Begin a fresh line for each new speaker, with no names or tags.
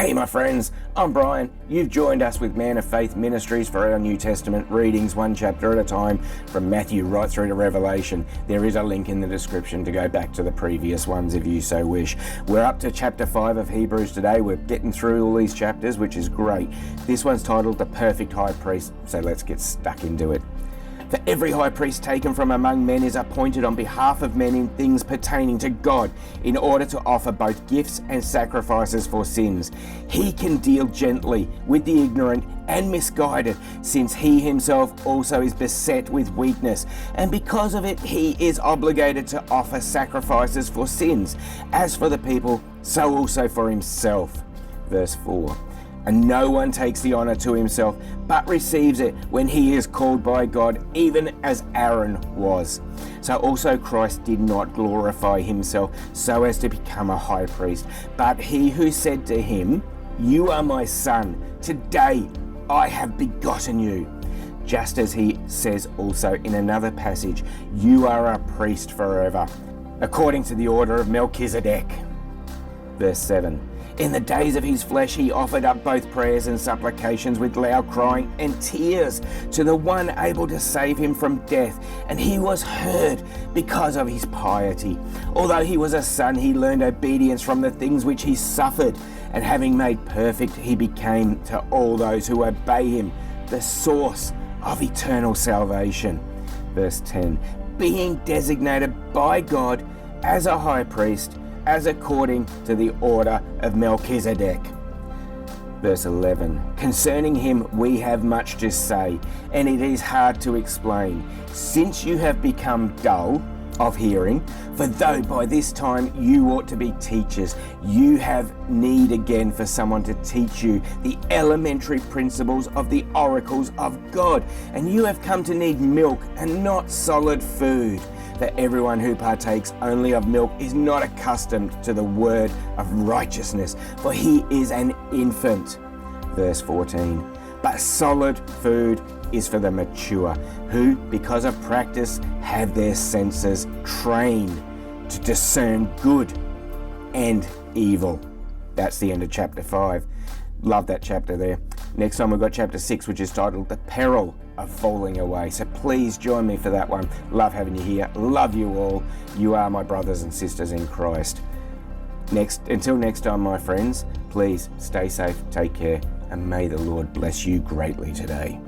Hey my friends, I'm Brian. You've joined us with Man of Faith Ministries for our New Testament readings, one chapter at a time, from Matthew right through to Revelation. There is a link in the description to go back to the previous ones if you so wish. We're up to chapter 5 of Hebrews today. We're getting through all these chapters, which is great. This one's titled The Perfect High Priest, so let's get stuck into it. For every high priest taken from among men is appointed on behalf of men in things pertaining to God, in order to offer both gifts and sacrifices for sins. He can deal gently with the ignorant and misguided, since he himself also is beset with weakness, and because of it he is obligated to offer sacrifices for sins, as for the people, so also for himself. Verse 4. And no one takes the honor to himself, but receives it when he is called by God, even as Aaron was. So also Christ did not glorify himself so as to become a high priest, but he who said to him, "You are my son, today I have begotten you." Just as he says also in another passage, "You are a priest forever, according to the order of Melchizedek." Verse 7. In the days of his flesh he offered up both prayers and supplications with loud crying and tears to the one able to save him from death, and he was heard because of his piety. Although he was a son, he learned obedience from the things which he suffered, and having made perfect, he became to all those who obey him the source of eternal salvation. Verse 10. Being designated by God as a high priest, as according to the order of Melchizedek. Verse 11. Concerning him we have much to say, and it is hard to explain, since you have become dull of hearing. For though by this time you ought to be teachers, you have need again for someone to teach you the elementary principles of the oracles of God, and you have come to need milk and not solid food. For everyone who partakes only of milk is not accustomed to the word of righteousness, for he is an infant. Verse 14. But solid food is for the mature, who, because of practice, have their senses trained to discern good and evil. That's the end of chapter 5. Love that chapter there. Next time we've got chapter 6, which is titled The Peril of Falling Away. So please join me for that one. Love having you here. Love you all. You are my brothers and sisters in Christ. Until next time, my friends, please stay safe, take care, and may the Lord bless you greatly today.